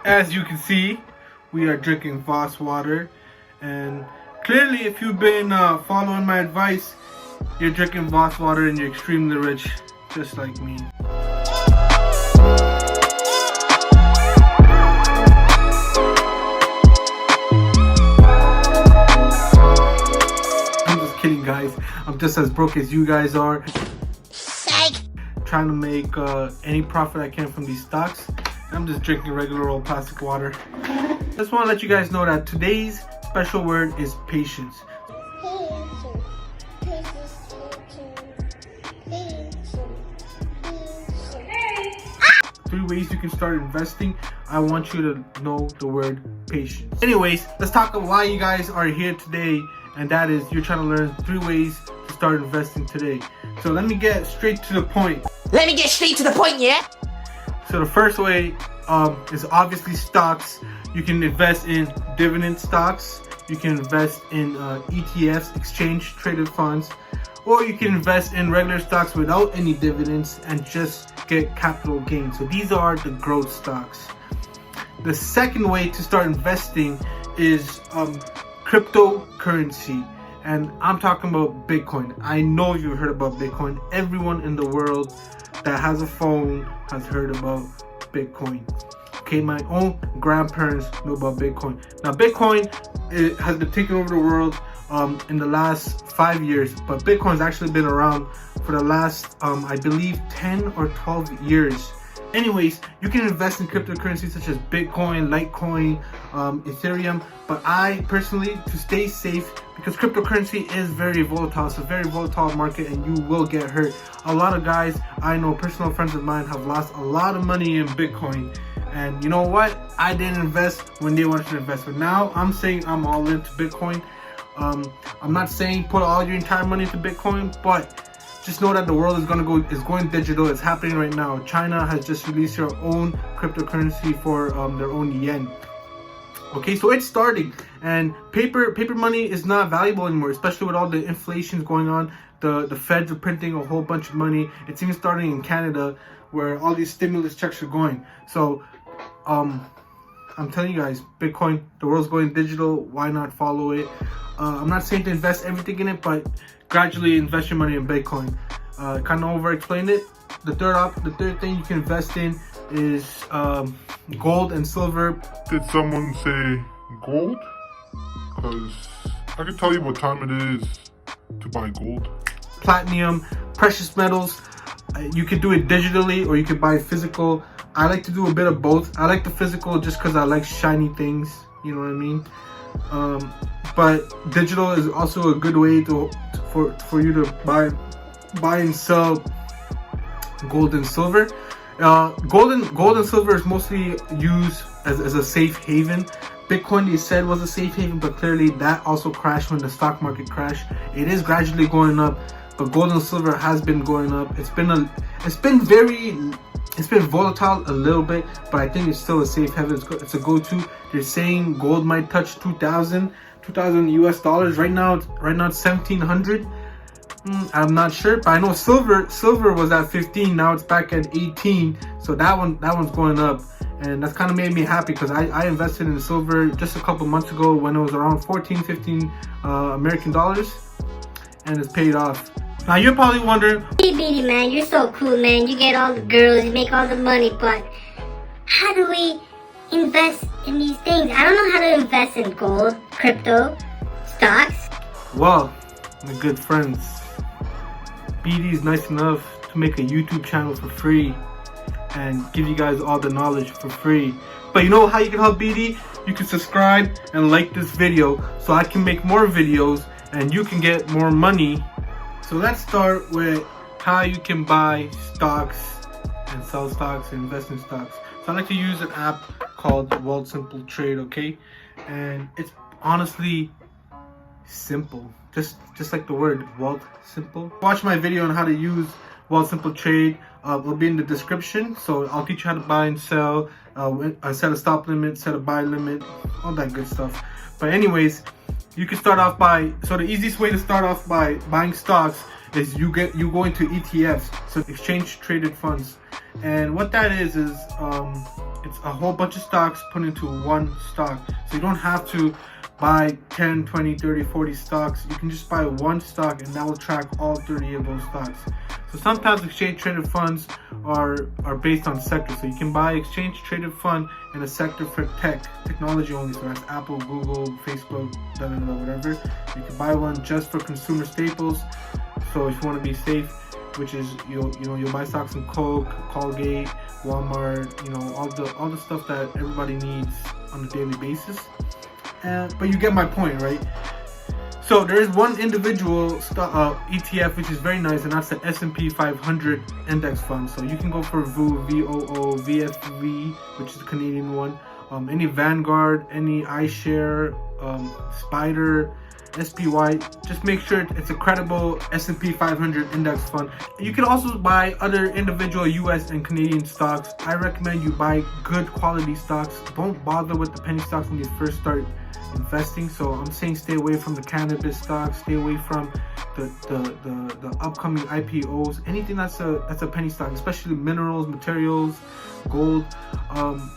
As you can see, we are drinking Voss water, and clearly if you've been following my advice, you're drinking Voss water and you're extremely rich, just like me. I'm just kidding, guys. I'm just as broke as you guys are. Psych. Trying to make any profit I can from these stocks. I'm just drinking regular old plastic water. Just want to let you guys know that today's special word is patience. Three ways you can start investing. I want you to know the word patience. Anyways, let's talk about why you guys are here today, and that is you're trying to learn 3 ways to start investing today. So let me get straight to the point. Yeah? So the first way is obviously stocks. You can invest in dividend stocks. You can invest in ETFs, exchange traded funds, or you can invest in regular stocks without any dividends and just get capital gains. So these are the growth stocks. The second way to start investing is cryptocurrency, and I'm talking about Bitcoin. I know you've heard about Bitcoin. Everyone in the world that has a phone has heard about Bitcoin. Okay, my own grandparents know about Bitcoin. Now Bitcoin, it has been taking over the world in the last 5 years, but Bitcoin's actually been around for the last I believe 10 or 12 years. Anyways, you can invest in cryptocurrencies such as Bitcoin, Litecoin, Ethereum, but I personally, to stay safe, because cryptocurrency is very volatile, it's a very volatile market and you will get hurt. A lot of guys I know, personal friends of mine, have lost a lot of money in Bitcoin. And you know what? I didn't invest when they wanted to invest, but now I'm saying I'm all into Bitcoin. I'm not saying put all your entire money into Bitcoin, but just know that the world is going digital. It's happening right now. China has just released their own cryptocurrency for their own yen. Okay, so it's starting, and paper money is not valuable anymore, especially with all the inflation going on. The feds are printing a whole bunch of money. It's even starting in Canada, where all these stimulus checks are going. So I'm telling you guys, Bitcoin, the world's going digital. Why not follow it? I'm not saying to invest everything in it, but gradually invest your money in Bitcoin. Kind of over explained it. The third thing you can invest in is gold and silver. Did someone say gold? Because I can tell you what time it is to buy gold. Platinum, precious metals. You could do it digitally or you could buy physical. I like to do a bit of both. I like the physical just because I like shiny things. You know what I mean? But digital is also a good way for you to buy and sell gold and silver. Gold and silver is mostly used as a safe haven. Bitcoin, they said, was a safe haven, but clearly that also crashed when the stock market crashed. It is gradually going up, but gold and silver has been going up. It's been volatile a little bit, but I think it's still a safe haven. It's a go-to. They're saying gold might touch 2,000 US dollars. Right now it's 1,700. I'm not sure, but I know silver was at 15. Now it's back at 18. So that one's going up, and that's kind of made me happy because I invested in silver just a couple months ago when it was around 15 American dollars, and it's paid off. Now you're probably wondering, hey BD man, you're so cool, man. You get all the girls, you make all the money, but how do we invest in these things? I don't know how to invest in gold, crypto, stocks. Well, my good friends, BD is nice enough to make a YouTube channel for free and give you guys all the knowledge for free. But you know how you can help BD? You can subscribe and like this video so I can make more videos and you can get more money. So let's start with how you can buy stocks and sell stocks and invest in stocks. So I like to use an app called Wealthsimple Trade, okay? And it's honestly simple, just like the word Wealthsimple. Watch my video on how to use Wealthsimple Trade. Will be in the description. So I'll teach you how to buy and sell, set a stop limit, set a buy limit, all that good stuff. But anyways, you can start off by, so the easiest way to start off by buying stocks is you go into ETFs, so exchange traded funds. And what that is it's a whole bunch of stocks put into one stock. So you don't have to buy 10, 20, 30, 40 stocks. You can just buy one stock and that will track all 30 of those stocks. So sometimes exchange traded funds are based on sectors. So you can buy exchange traded fund in a sector for technology only. So that's Apple, Google, Facebook, whatever. You can buy one just for consumer staples. So if you want to be safe, which is you'll buy stocks in Coke, Colgate, Walmart, all the stuff that everybody needs on a daily basis. But you get my point, right? So there is one individual ETF which is very nice, and that's the S&P 500 index fund. So you can go for VOO, VOO, VFV, which is the Canadian one. Any Vanguard, any iShare, Spider, SPY. Just make sure it's a credible S&P 500 index fund. You can also buy other individual US and Canadian stocks. I recommend you buy good quality stocks. Don't bother with the penny stocks when you first start investing. So I'm saying stay away from the cannabis stocks, stay away from the upcoming IPOs, anything that's a penny stock, especially minerals, materials, gold.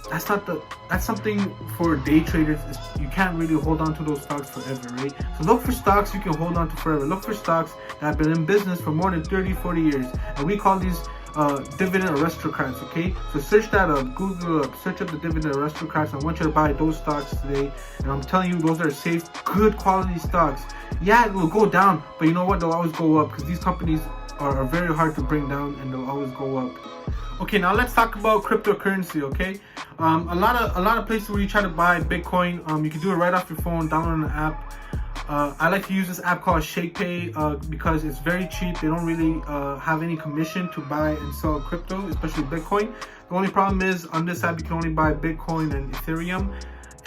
That's something for day traders. You can't really hold on to those stocks forever, right? So look for stocks you can hold on to forever. Look for stocks that have been in business for more than 30, 40 years, and we call these dividend aristocrats. Okay, so search that up, Google up, search up the dividend aristocrats. I want you to buy those stocks today, and I'm telling you, those are safe, good quality stocks. Yeah, it will go down, but you know what, they'll always go up, because these companies are very hard to bring down, and they'll always go up. Okay, now let's talk about cryptocurrency. Okay, a lot of places where you try to buy Bitcoin, you can do it right off your phone, download an app. I like to use this app called ShakePay because it's very cheap. They don't really have any commission to buy and sell crypto, especially Bitcoin. The only problem is on this app you can only buy Bitcoin and Ethereum,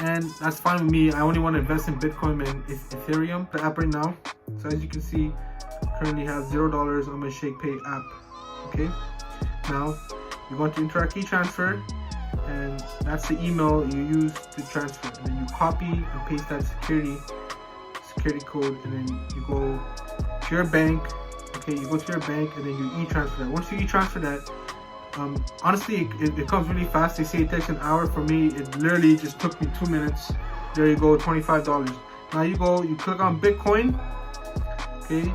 and that's fine with me. I only want to invest in Bitcoin and Ethereum. The app right now, so as you can see, currently have $0 on my ShakePay app. Okay, now you're going to enter a key transfer, and that's the email you use to transfer, and then you copy and paste that security code, and then you go to your bank. Okay, you go to your bank and then you e-transfer that. Once you e-transfer that, honestly it comes really fast. They say it takes an hour. For me, it literally just took me 2 minutes. There you go, $25. Now you click on Bitcoin. Okay,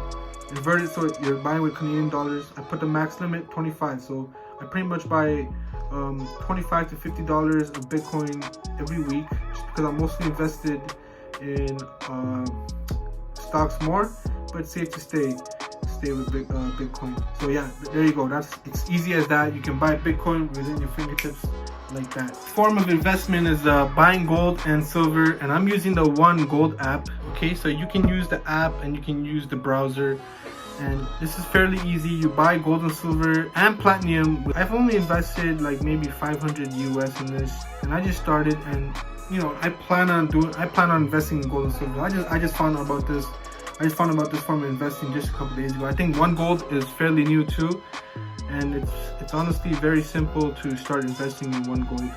invert it so you're buying with Canadian dollars. I put the max limit 25, so I pretty much buy $25 to $50 of Bitcoin every week, just because I'm mostly invested in stocks more, but it's safe to stay with Bitcoin. So yeah, there you go. It's easy as that. You can buy Bitcoin within your fingertips like that. Form of investment is buying gold and silver, and I'm using the One Gold app. Okay, so you can use the app and you can use the browser, and this is fairly easy. You buy gold and silver and platinum. I've only invested like maybe 500 US in this, and I just started, and I plan on investing in gold and silver. I just found out about this. I just found about this form of investing just a couple days ago. I think One Gold is fairly new too, and it's honestly very simple to start investing in One Gold.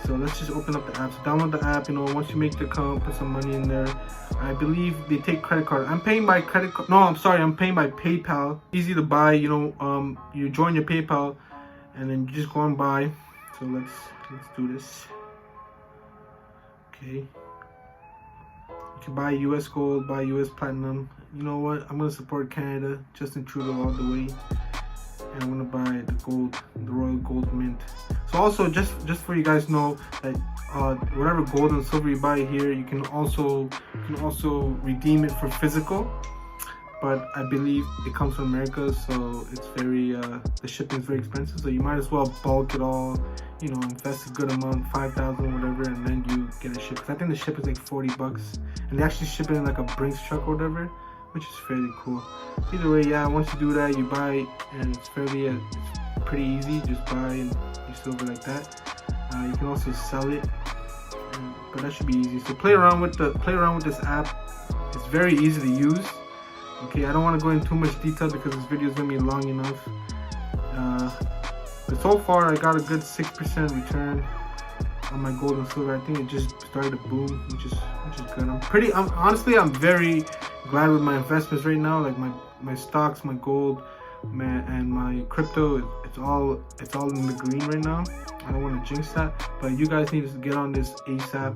So let's just open up the app. So download the app. Once you make the account, put some money in there. I believe they take credit card. I'm paying by credit card. No, I'm sorry. I'm paying by PayPal. Easy to buy. You join your PayPal, and then you just go and buy. So let's do this. Okay. You can buy US gold, buy US platinum. You know what? I'm gonna support Canada, Justin Trudeau all the way, and I'm gonna buy the gold, the Royal Gold Mint. So also, just for you guys know that whatever gold and silver you buy here, you can also redeem it for physical. But I believe it comes from America, so it's very the shipping is very expensive. So you might as well bulk it all. Invest a good amount, 5,000, whatever, and then you get a ship. Cause I think the ship is like $40, and they actually ship it in like a Brinks truck or whatever, which is fairly cool. Either way, yeah. Once you do that, you buy, and it's pretty easy. Just buy and you silver like that. You can also sell it, but that should be easy. So play around with this app. It's very easy to use. Okay, I don't want to go into too much detail because this video is gonna be long enough. But so far, I got a good 6% return on my gold and silver. I think it just started to boom, which is good. I'm very glad with my investments right now. Like my stocks, my gold, and my crypto, it's all in the green right now. I don't want to jinx that, but you guys need to get on this ASAP.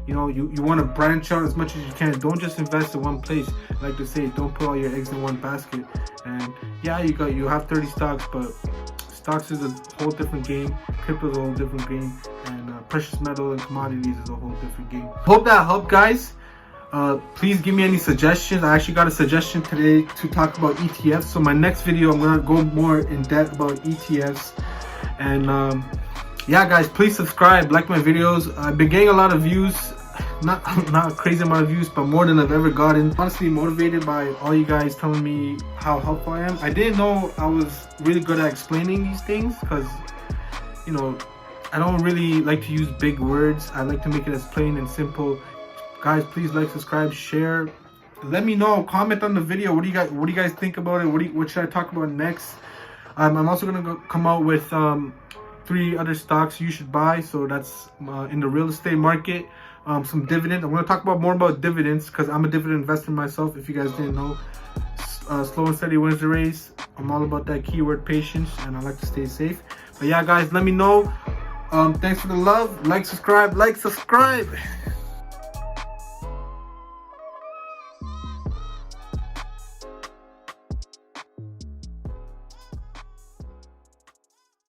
You know, you want to branch out as much as you can. Don't just invest in one place. Like to say, don't put all your eggs in one basket. And yeah, you have 30 stocks, but stocks is a whole different game. Crypto is a whole different game, and precious metal and commodities is a whole different game. Hope that helped, guys. Please give me any suggestions. I actually got a suggestion today to talk about ETFs. So my next video, I'm gonna go more in depth about ETFs. And yeah, guys, please subscribe, like my videos. I've been getting a lot of views. Not a crazy amount of views, but more than I've ever gotten. Honestly motivated by all you guys telling me how helpful I am. I didn't know I was really good at explaining these things, because you know, I don't really like to use big words. I like to make it as plain and simple. Guys, please like, subscribe, share. Let me know, comment on the video. What do you guys think about it? What should I talk about next? I'm also gonna come out with 3 other stocks you should buy. So that's in the real estate market. Some dividend. I'm going to talk more about dividends, because I'm a dividend investor myself, if you guys didn't know. Slow and steady wins the race. I'm all about that keyword patience, and I like to stay safe. But yeah, guys, let me know. Thanks for the love. Like, subscribe.